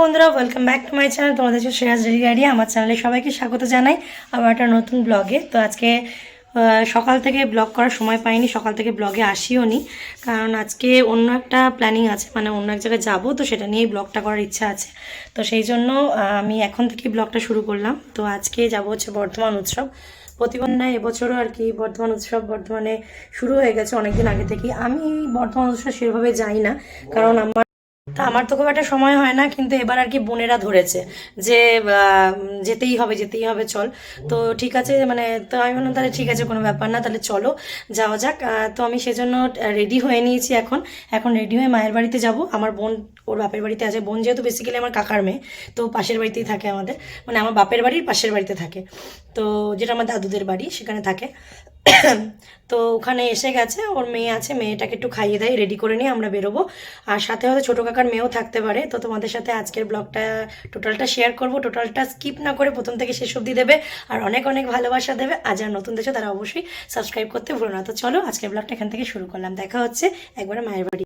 বন্ধুরা, welcome back to my channel. তোমাদের হচ্ছে শ্রেয়াস ডেলি ডায়েরি। আমার চ্যানেলে সবাইকে স্বাগত জানাই আবার একটা নতুন ব্লগে। তো আজকে সকাল থেকে ব্লগ করার সময় পাইনি, সকাল থেকে ব্লগে আসিও নি, কারণ আজকে অন্য একটা প্ল্যানিং আছে, মানে অন্য এক জায়গায় যাবো, তো সেটা নিয়েই ব্লগটা করার ইচ্ছা আছে। তো সেই জন্য আমি এখন থেকেই ব্লগটা শুরু করলাম। তো আজকে যাবো হচ্ছে বর্ধমান উৎসব। প্রতিবার না, এবছরও আর কি বর্ধমান উৎসব বর্ধমানে শুরু হয়ে গেছে অনেকদিন আগে থেকেই। আমি বর্ধমান উৎসব সেভাবে যাই না, কারণ আমার তো খুব একটা সময় হয় না, কিন্তু এবার আর কি বোনেরা ধরেছে যে যেতেই হবে চল। তো ঠিক আছে, মানে তো আমি বললাম তাহলে ঠিক আছে, কোনো ব্যাপার না, তাহলে চলো যাওয়া যাক। তো আমি সেজন্য রেডি হয়ে নিয়েছি। এখন রেডি হয়ে মায়ের বাড়িতে যাব। আমার বোন ওর বাপের বাড়িতে আছে। বোন যেহেতু বেসিক্যালি আমার কাকার মেয়ে, তো পাশের বাড়িতেই থাকে আমাদের, মানে আমার বাপের বাড়ির পাশের বাড়িতে থাকে, তো যেটা আমার দাদুদের বাড়ি সেখানে থাকে। তো ওখানে এসে গেছে, ওর মেয়ে আছে, মেয়েটাকে একটু খাইয়ে দেয়, রেডি করে নিয়ে আমরা বেরোবো। আর সাথে হয়তো ছোটো কাকার মেয়েও থাকতে পারে। তো তোমাদের সাথে আজকের ব্লগটা টোটালটা শেয়ার করব, টোটালটা স্কিপ না করে প্রথম থেকে শেষ অবধি দেবে, আর অনেক অনেক ভালোবাসা দেবে। আর যারা নতুন দেখছো তারা অবশ্যই সাবস্ক্রাইব করতে ভুলো না। তো চলো আজকের ব্লগটা এখান থেকে শুরু করলাম। দেখা হচ্ছে একবারে মায়ের বাড়ি।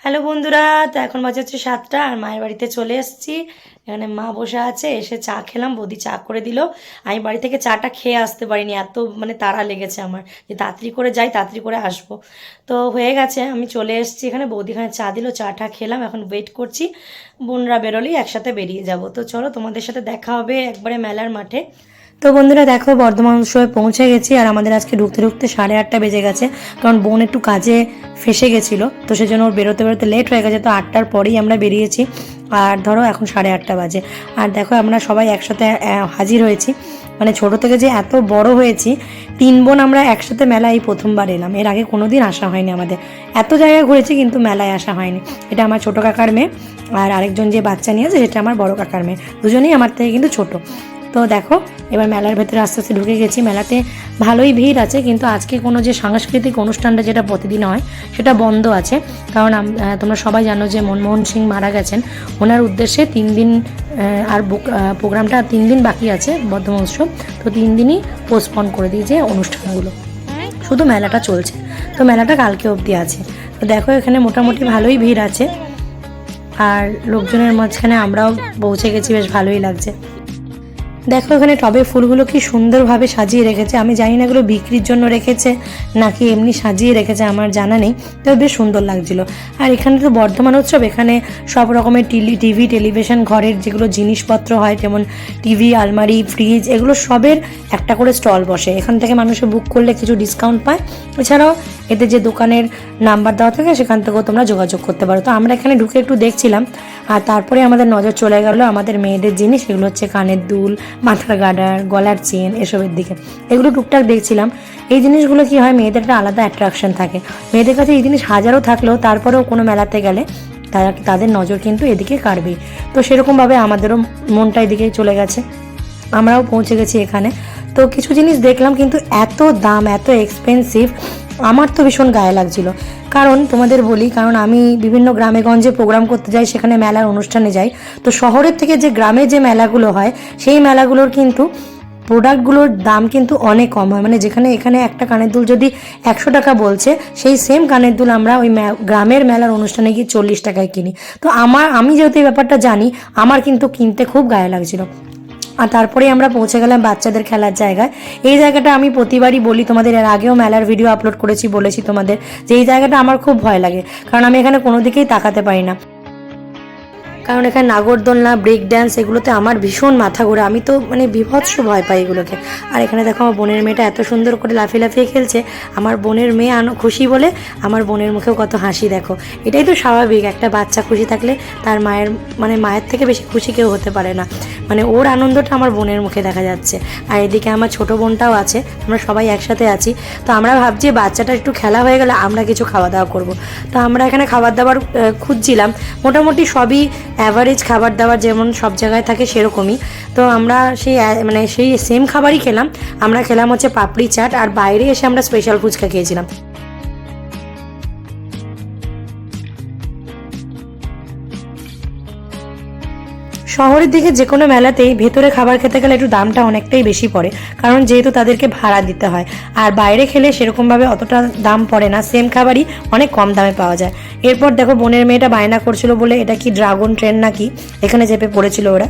হ্যালো বন্ধুরা, তো এখন বাজে হচ্ছে 7টা, আর মায়ের বাড়িতে চলে এসেছি। এখানে মা বসে আছে, এসে চা খেলাম, বৌদি চা করে দিল। আমি বাড়ি থেকে চাটা খেয়ে আসতে পারিনি, এত মানে তাড়া লেগেছে আমার যে তাড়াতাড়ি করে যাই, তাড়াতাড়ি করে আসবো। তো হয়ে গেছে, আমি চলে এসেছি এখানে। বৌদি এখানে চা দিল, চাটা খেলাম, এখন ওয়েট করছি বোনরা বেরোলেই একসাথে বেরিয়ে যাব। তো চলো তোমাদের সাথে দেখা হবে একবারে মেলার মাঠে। তো বন্ধুরা দেখো, বর্ধমান উৎসবে পৌঁছে গেছি, আর আমাদের আজকে ঢুকতে ঢুকতে 8:30 বেজে গেছে, কারণ বোন একটু কাজে ফেসে গেছিলো, তো সেজন্য ওর বেরোতে বেরোতে লেট হয়ে গেছে। তো 8টার পরেই আমরা বেরিয়েছি, আর ধরো এখন 8:30 বাজে। আর দেখো আমরা সবাই একসাথে হাজির হয়েছি, মানে ছোট থেকে যে এত বড় হয়েছি, 3 বোন আমরা একসাথে মেলায় এই প্রথমবার এলাম। এর আগে কোনোদিন আসা হয়নি আমাদের। এত জায়গায় ঘুরেছি কিন্তু মেলায় আসা হয়নি। এটা আমার ছোট কাকার মেয়ে, আর আরেকজন যে বাচ্চা নিয়েছে সেটা আমার বড় কাকার মেয়ে, দুজনেই আমার থেকে কিন্তু ছোট। তো দেখো এবার মেলার ভেতরে আস্তে আস্তে ঢুকে গেছি। মেলাতে ভালোই ভিড় আছে, কিন্তু আজকে কোনো যে সাংস্কৃতিক অনুষ্ঠানটা যেটা প্রতিদিন হয় সেটা বন্ধ আছে, কারণ তোমরা সবাই জানো যে মনমোহন সিং মারা গেছেন। ওনার উদ্দেশ্যে 3 দিন আর প্রোগ্রামটা 3 দিন বাকি আছে বর্ধমান উৎসব, তো 3 দিনই পোস্টপন করে দিয়েছে অনুষ্ঠানগুলো, শুধু মেলাটা চলছে। তো মেলাটা কালকে অবধি আছে। তো দেখো এখানে মোটামুটি ভালোই ভিড় আছে, আর লোকজনের মাঝখানে আমরাও পৌঁছে গেছি, বেশ ভালোই লাগছে। দেখো এখানে টবে ফুলগুলো কি সুন্দরভাবে সাজিয়ে রেখেছে। আমি জানি না এগুলো বিক্রির জন্য রেখেছে নাকি এমনি সাজিয়ে রেখেছে, আমার জানা নেই, তবে বেশ সুন্দর লাগছিল। আর এখানে তো বর্ধমান উৎসব, এখানে সব রকমের টিভি টেলিভিশন, ঘরের যেগুলো জিনিসপত্র হয়, যেমন টিভি, আলমারি, ফ্রিজ, এগুলো সবের একটা করে স্টল বসে। এখান থেকে মানুষে বুক করলে কিছু ডিসকাউন্ট পায়। এছাড়াও এতে যে দোকানের নাম্বার দেওয়া থাকে সেখান থেকেও তোমরা যোগাযোগ করতে পারো। তো আমরা এখানে ঢুকে একটু দেখছিলাম, আর তারপরে আমাদের নজর চলে গেল আমাদের মেয়েদের জিনিস। এগুলো হচ্ছে কানের দুল, মাথার গার্ডার, গলার চেন, এসবের দিকে। এগুলো টুকটাক দেখছিলাম। এই জিনিসগুলো কি হয়, মেয়েদের একটা আলাদা অ্যাট্রাকশন থাকে। মেয়েদের কাছে এই জিনিস হাজারও থাকলেও তারপরেও কোনো মেলাতে গেলে তাদের নজর কিন্তু এদিকে কাড়বেই। তো সেরকমভাবে আমাদেরও মনটা এদিকেই চলে গেছে, আমরাও পৌঁছে গেছি এখানে। তো কিছু জিনিস দেখলাম, কিন্তু এত দাম, এত এক্সপেন্সিভ, আমার তো ভীষণ গায়ে লাগছিল। কারণ তোমাদের বলি, কারণ আমি বিভিন্ন গ্রামে গঞ্জে প্রোগ্রাম করতে যাই, সেখানে মেলার অনুষ্ঠানে যাই। তো শহরের থেকে যে গ্রামে যে মেলাগুলো হয়, সেই মেলাগুলোর কিন্তু প্রোডাক্টগুলোর দাম কিন্তু অনেক কম হয়। মানে যেখানে এখানে একটা কানের দুল যদি 100 টাকা বলছে, সেই সেম কানের দুল আমরা ওই গ্রামের মেলার অনুষ্ঠানে গিয়ে 40 টাকায় কিনি। তো আমি যেহেতু এই ব্যাপারটা জানি, আমার কিন্তু কিনতে খুব গায়ে লাগছিল। আর তারপরে আমরা পৌঁছে গেলাম বাচ্চাদের খেলার জায়গায়। এই জায়গাটা আমি প্রতিবারই বলি তোমাদের, এর আগেও মেলার ভিডিও আপলোড করেছি, বলেছি তোমাদের যে এই জায়গাটা আমার খুব ভয় লাগে, কারণ আমি এখানে কোনো দিকেই তাকাতে পারি না। কারণ এখানে নাগরদোলনা, ব্রেক ড্যান্স, এগুলোতে আমার ভীষণ মাথা ঘোরে, আমি তো মানে বিভৎস ভয় পাই এগুলোকে। আর এখানে দেখো আমার বোনের মেয়েটা এত সুন্দর করে লাফিয়ে লাফিয়ে খেলছে। আমার বোনের মেয়ে খুশি বলে আমার বোনের মুখেও কত হাসি দেখো। এটাই তো স্বাভাবিক, একটা বাচ্চা খুশি থাকলে তার মায়ের থেকে বেশি খুশি কেউ হতে পারে না। মানে ওর আনন্দটা আমার বোনের মুখে দেখা যাচ্ছে। আর এদিকে আমার ছোট বোনটাও আছে, আমরা সবাই একসাথে আছি। তো আমরা ভাবছি বাচ্চাটা একটু খেলা হয়ে গেলে আমরা কিছু খাওয়া দাওয়া করব। তো আমরা এখানে খাবার দাবার খুঁজছিলাম, মোটামুটি সবই অ্যাভারেজ খাবার দাবার যেমন সব জায়গায় থাকে সেরকমই। তো আমরা সেই সেম খাবারই খেলাম। আমরা খেলাম হচ্ছে পাপড়ি চাট, আর বাইরে এসে আমরা স্পেশাল ফুচকা খেয়েছিলাম। শহরের দিকে যে কোনো মেলাতেই ভেতরে খাবার খেতে গেলে একটু দামটা অনেকটাই বেশি পড়ে, কারণ যেহেতু তাদেরকে ভাড়া দিতে হয়। আর বাইরে খেলে সেরকমভাবে অতটা দাম পড়ে না, সেম খাবারই অনেক কম দামে পাওয়া যায়। এরপর দেখো বোনের মেয়েটা বায়না করছিল বলে এটা কি ড্রাগন ট্রেন নাকি, এখানে চেপে পড়েছিল ওরা।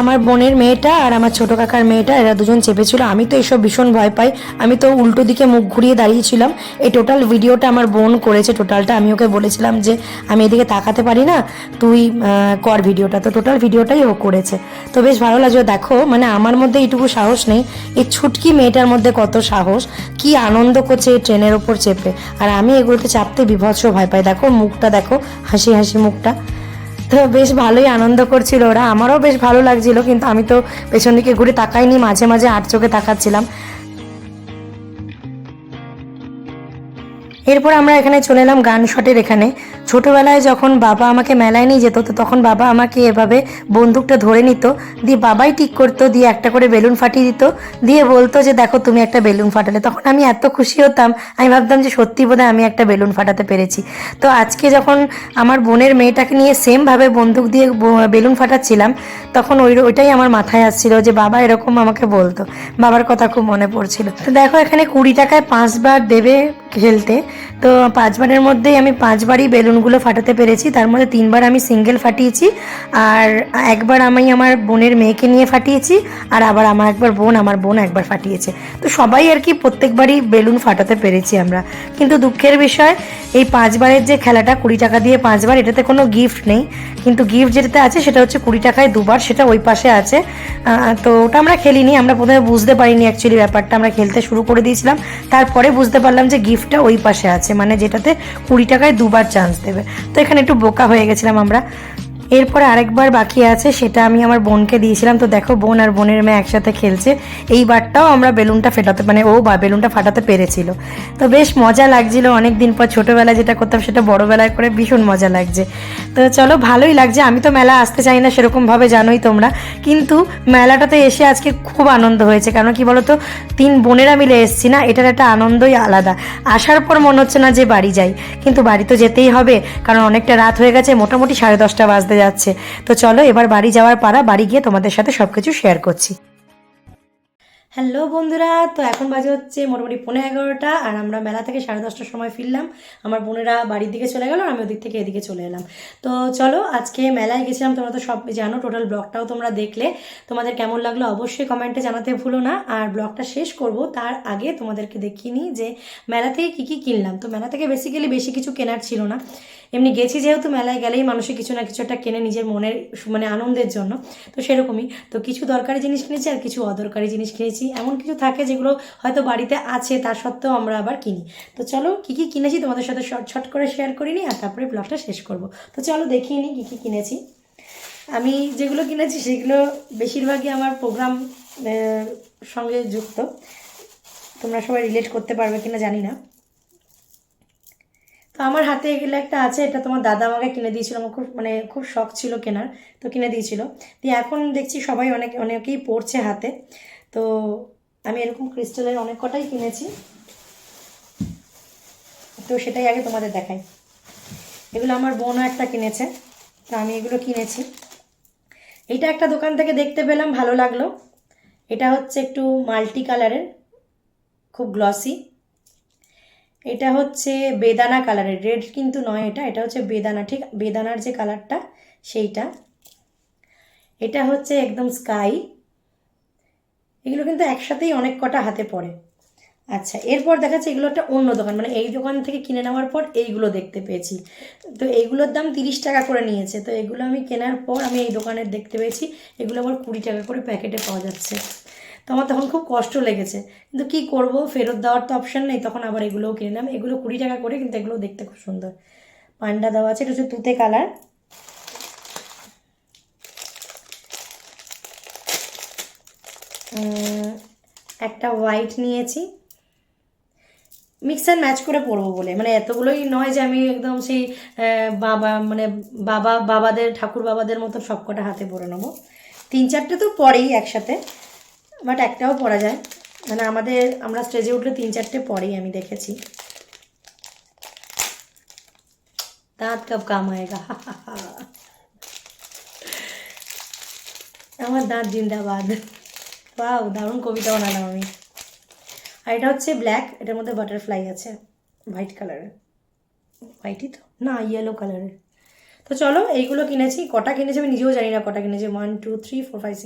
আমার বোনের মেয়েটা আর আমার ছোট কাকার মেয়েটা এরা দুজন চেপেছিল। আমি তো এসব ভীষণ ভয় পাই, আমি তো উল্টো দিকে মুখ ঘুরিয়ে দাঁড়িয়েছিলাম। এই টোটাল ভিডিওটা আমার বোন করেছে টোটালটা, আমি ওকে বলেছিলাম যে আমি এদিকে তাকাতে পারি না, তুই কর ভিডিওটা, তো টোটাল ভিডিওটাই ও করেছে। তো বেশ ভালো লাগছে। দেখো মানে আমার মধ্যে এইটুকু সাহস নেই, এই ছুটকি মেয়েটার মধ্যে কত সাহস, কি আনন্দ করছে এই ট্রেনের ওপর চেপে। আর আমি এগুলোতে চাপতে বিভৎস ভয় পাই। দেখো মুখটা দেখো, হাসি হাসি মুখটা। তো বেশ ভালোই আনন্দ করছিল ওরা, আমারও বেশ ভালো লাগছিল, কিন্তু আমি তো পেছন দিকে ঘুরে তাকাইনি, মাঝে মাঝে আর চোখে তাকাচ্ছিলাম। এরপর আমরা এখানে চলে এলাম গান শটের এখানে। ছোটোবেলায় যখন বাবা আমাকে মেলায় নিয়ে যেত, তো তখন বাবা আমাকে এভাবে বন্দুকটা ধরে নিত, দিয়ে বাবাই ঠিক করতো, দিয়ে একটা করে বেলুন ফাটিয়ে দিত, দিয়ে বলতো যে দেখো তুমি একটা বেলুন ফাটালে। তখন আমি এত খুশি হতাম, আমি ভাবতাম যে সত্যি বোধহয় আমি একটা বেলুন ফাটাতে পেরেছি। তো আজকে যখন আমার বোনের মেয়েটাকে নিয়ে সেমভাবে বন্দুক দিয়ে বেলুন ফাটাচ্ছিলাম, তখন ওইটাই আমার মাথায় আসছিল যে বাবা এরকম আমাকে বলতো, বাবার কথা খুব মনে পড়ছিল। তো দেখো এখানে 20 টাকায় 5 বার দেবে খেলতে, তো 5 বারের মধ্যেই আমি 5 বারই বেলুনগুলো ফাটাতে পেরেছি। তার মধ্যে 3 বার আমি সিঙ্গেল ফাটিয়েছি, আর একবার আমি আমার বোনের মেয়েকে নিয়ে ফাটিয়েছি, আর আবার আমার বোন একবার ফাটিয়েছে। তো সবাই আর কি প্রত্যেকবারই বেলুন ফাটাতে পেরেছি আমরা। কিন্তু দুঃখের বিষয় এই 5 বারের যে খেলাটা 20 টাকা দিয়ে 5 বার, এটাতে কোনো গিফট নেই, কিন্তু গিফট যেটাতে আছে সেটা হচ্ছে 20 টাকায় 2 বার, সেটা ওই পাশে আছে। তো ওটা আমরা খেলিনি, আমরা প্রথমে বুঝতে পারিনি অ্যাকচুয়ালি ব্যাপারটা, আমরা খেলতে শুরু করে দিয়েছিলাম, তারপরে বুঝতে পারলাম যে গিফটটা ওই পাশে আছে, মানে যেটাতে 20 টাকায় 2 বার চান্স দেবে। তো এখানে একটু বোকা হয়ে গেছিলাম আমরা। এরপরে আরেকবার বাকি আছে, সেটা আমি আমার বোনকে দিয়েছিলাম। তো দেখো বোন আর বোনের মেয়ে একসাথে খেলছে। এইবারটাও আমরা বেলুনটা ফেটাতে মানে ও বেলুনটা ফাটাতে পেরেছিল। তো বেশ মজা লাগছিল, অনেক দিন পর ছোটোবেলায় যেটা করতাম সেটা বড়োবেলায় করে ভীষণ মজা লাগছে। তো চলো ভালোই লাগছে। আমি তো মেলা আসতে চাই না সেরকমভাবে, জানোই তোমরা, কিন্তু মেলাটাতে এসে আজকে খুব আনন্দ হয়েছে। কারণ কি বলতো, 3 বোনেরা মিলে এসছি না, এটার একটা আনন্দই আলাদা। আসার পর মনে হচ্ছে না যে বাড়ি যাই, কিন্তু বাড়ি তো যেতেই হবে, কারণ অনেকটা রাত হয়ে গেছে, মোটামুটি 10:30 বাজতে যাচ্ছে। তো চলো এবার বাড়ি যাওয়ার পালা, বাড়ি গিয়ে তোমাদের সাথে সবকিছু শেয়ার করছি। হ্যালো বন্ধুরা, তো এখন বাজে হচ্ছে মোটামুটি 11:15, আর আমরা মেলা থেকে 10:30টার সময় ফিরলাম। আমার বোনেরা বাড়ির দিকে চলে গেল, আমি ওদিক থেকে এদিকে চলে এলাম। তো চলো আজকে মেলায় গেছিলাম, তোমরা তো সব জানো, টোটাল ব্লগটাও তোমরা দেখলে। তোমাদের কেমন লাগলো অবশ্যই কমেন্টে জানাতে ভুলো না। আর ব্লগটা শেষ করব তার আগে তোমাদেরকে দেখিয়ে নিই যে মেলা থেকে কী কী কিনলাম। তো মেলা থেকে বেশি কিছু কেনার ছিল না, এমনি গেছি যেহেতু, মেলায় গেলেই মানুষের কিছু না কিছু একটা কেনে নিজের মনের মানে আনন্দের জন্য। তো সেরকমই, তো কিছু দরকারি জিনিস কিনেছি আর কিছু অদরকারি জিনিস কিনেছি। এমন কিছু থাকে যেগুলো হয়তো বাড়িতে আছে, তা সত্ত্বেও আমরা আবার কিনি। তো চলো কী কী কিনেছি তোমাদের সাথে শর্ট করে শেয়ার করিনি, আর তারপরে ব্লগটা শেষ করব। তো চলো দেখিয়ে নিই কী কী কিনেছি। আমি যেগুলো কিনেছি সেগুলো বেশিরভাগই আমার প্রোগ্রাম সঙ্গে যুক্ত, তোমরা সবাই রিলেট করতে পারবে কিনা জানি না। তো আমার হাতে এগুলো একটা আছে, এটা তোমার দাদা আমাকে কিনে দিয়েছিল, আমার খুব শখ ছিল কেনার, তো কিনে দিয়েছিল। দিয়ে এখন দেখছি সবাই অনেকেই পরছে হাতে। তো আমি এরকম ক্রিস্টালের অনেক কটাই কিনেছি, তো সেটাই আগে তোমাদের দেখাই। এগুলো আমার বোনও একটা কিনেছে, তো আমি এগুলো কিনেছি। এটা একটা দোকান থেকে দেখতে পেলাম, ভালো লাগলো। এটা হচ্ছে একটু মাল্টি কালারের, খুব গ্লসি। এটা হচ্ছে বেদানা কালারের, রেড কিন্তু নয়, এটা হচ্ছে বেদানা, ঠিক বেদানার যে কালারটা সেইটা। এটা হচ্ছে একদম স্কাই। এগুলো কিন্তু একসাথেই অনেক কটা হাতে পড়ে। আচ্ছা, এরপর দেখাচ্ছে এগুলো একটা অন্য দোকান, মানে এই দোকান থেকে কিনে নেওয়ার পর এইগুলো দেখতে পেয়েছি। তো এইগুলোর দাম 30 টাকা করে নিয়েছে। তো এগুলো আমি কেনার পর আমি এই দোকানের দেখতে পেয়েছি এগুলো আবার 20 টাকা করে প্যাকেটে পাওয়া যাচ্ছে। তো আমার তখন খুব কষ্ট লেগেছে, কিন্তু কি করব, ফেরত দেওয়ার তো অপশান নেই, তখন আবার এগুলোও কিনে নিলাম। এগুলো 20 টাকা করে, কিন্তু এগুলো দেখতে খুব সুন্দর, পান্ডা দেওয়া আছে। এটা হচ্ছে তুতে কালার। একটা হোয়াইট নিয়েছি, মিক্স অ্যান্ড ম্যাচ করে পরবো বলে, মানে এতগুলোই নয় যে আমি একদম সেই বাবাদের ঠাকুর বাবাদের মতো সব কটা হাতে পরে নেবো। 3-4টে তো পরেই একসাথে, বাট একটাও পরা যায়, মানে আমরা স্টেজে উঠলে 3-4টে পরেই আমি দেখেছি। দাঁত কব কাম আয়েগা। আমার দাঁত জিন্দাবাদ। ওয়াও, দারুণ কবিতা বানালাম আমি। আর এটা হচ্ছে ব্ল্যাক, এটার মধ্যে বাটারফ্লাই আছে হোয়াইট কালারের। হোয়াইটই তো না, ইয়েলো কালারের। তো চলো এইগুলো কিনেছি। কটা কিনেছি আমি নিজেও জানি না কটা কিনেছি। 1 2 3 4 5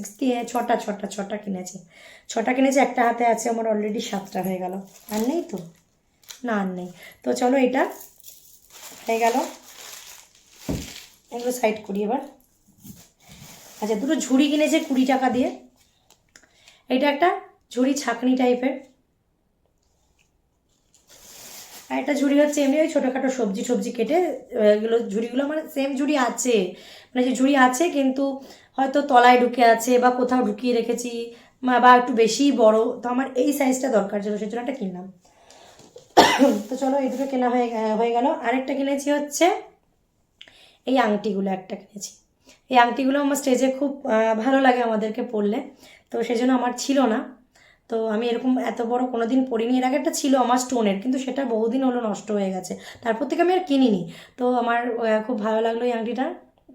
6 ছটা কিনেছি। ছটা কিনেছি, একটা হাতে আছে আমার অলরেডি 7টা হয়ে গেল। আর নেই তো, না আর নেই। তো চলো এটা হয়ে গেল, এগুলো সাইড করি এবার। আচ্ছা, দুটো ঝুড়ি কিনেছে 20 টাকা দিয়ে। এটা একটা ঝুড়ি ছাঁকনি টাইপের, আর একটা ঝুড়ি হচ্ছে এমনি ওই ছোটোখাটো সবজি টবজি কেটে। এগুলো ঝুড়িগুলো আমার সেম ঝুড়ি আছে, মানে যে ঝুড়ি আছে কিন্তু হয়তো তলায় ঢুকে আছে বা কোথাও ঢুকিয়ে রেখেছি, বা একটু বেশিই বড়, তো আমার এই সাইজটা দরকার ছিল, সেই জন্য একটা কিনলাম। তো চলো এই দুটো কেনা হয়ে গেল। আরেকটা কিনেছি হচ্ছে এই আংটিগুলো, একটা কিনেছি। এই আংটিগুলো আমার স্টেজে খুব ভালো লাগে আমাদেরকে পরলে, তো সেজন্য আমার ছিল না। তো আমি এরকম এত বড় কোনো দিন পরিনি। এর আগে একটা ছিল আমার স্টোনের, কিন্তু সেটা বহুদিন হলো নষ্ট হয়ে গেছে, তারপর থেকে আমি আর কিনিনি। তো আমার খুব ভালো লাগলো এই আংটিটা,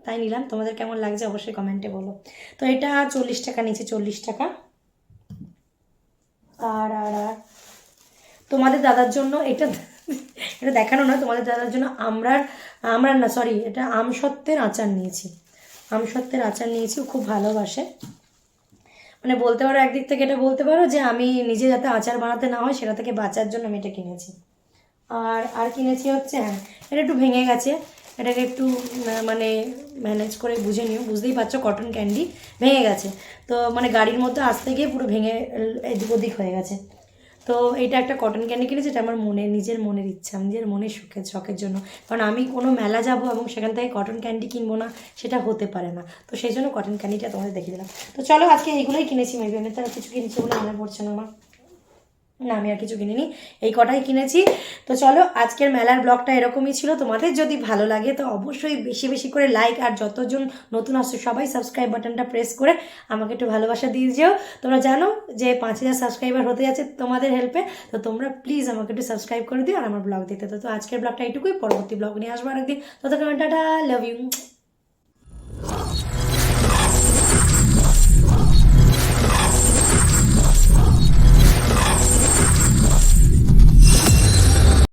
তাই নিলাম। তোমাদের কেমন লাগছে অবশ্যই কমেন্টে বলো। তো এটা 40 টাকা নিচে, 40 টাকা। আর আর আর তোমাদের দাদার জন্য এটা, এটা দেখানো নয়, তোমাদের দাদার জন্য আমরা না সরি, এটা আমসত্ত্বের আচার নিয়েছি। আমসত্ত্বের আচার নিয়েছি, ও খুব ভালোবাসে। মানে বলতে পারো একদিক থেকে এটা বলতে পারো যে আমি নিজে যাতে আচার বানাতে না হয় সেটা থেকে বাঁচার জন্য আমি এটা কিনেছি। আর আর কিনেছি হচ্ছে, হ্যাঁ এটা একটু ভেঙে গেছে, এটাকে একটু মানে ম্যানেজ করে বুঝে নিও। বুঝতেই পারছো কটন ক্যান্ডি ভেঙে গেছে, তো মানে গাড়ির মধ্যে আসতে গিয়ে পুরো ভেঙে এদিক ওদিক হয়ে গেছে। তো এটা একটা কটন ক্যান্ডি কিনেছি, এটা আমার নিজের মনের ইচ্ছা, নিজের মনের শখের জন্য। কারণ আমি কোনো মেলা যাব এবং সেখান থেকে কটন ক্যান্ডি কিনবো না, সেটা হতে পারে না। তো সেই জন্য কটন ক্যান্ডিটা তোমাদের দেখিয়ে দিলাম। তো চলো আজকে এইগুলোই কিনেছি, মেবি আমি তার কিছু কিনেছি বলে মনে পড়ছে না আমার। না, আমি আর কিছু কিনিনি, এই কটাই কিনেছি। তো চলো আজকের মেলার ব্লগটা এরকমই ছিল। তোমাদের যদি ভালো লাগে তো অবশ্যই বেশি বেশি করে লাইক, আর যতজন নতুন আসছো সবাই সাবস্ক্রাইব বাটনটা প্রেস করে আমাকে একটু ভালোবাসা দিয়ে যেও। তোমরা জানো যে 5000 সাবস্ক্রাইবার হতে যাচ্ছে তোমাদের হেল্পে, তো তোমরা প্লিজ আমাকে একটু সাবস্ক্রাইব করে দিও আর আমার ব্লগ দেখতে। তো আজকের ব্লগটা এইটুকুই, পরবর্তী ব্লগ নিয়ে আসবো আরেকদিন। ততক্ষণ টাটা, লাভ ইউ।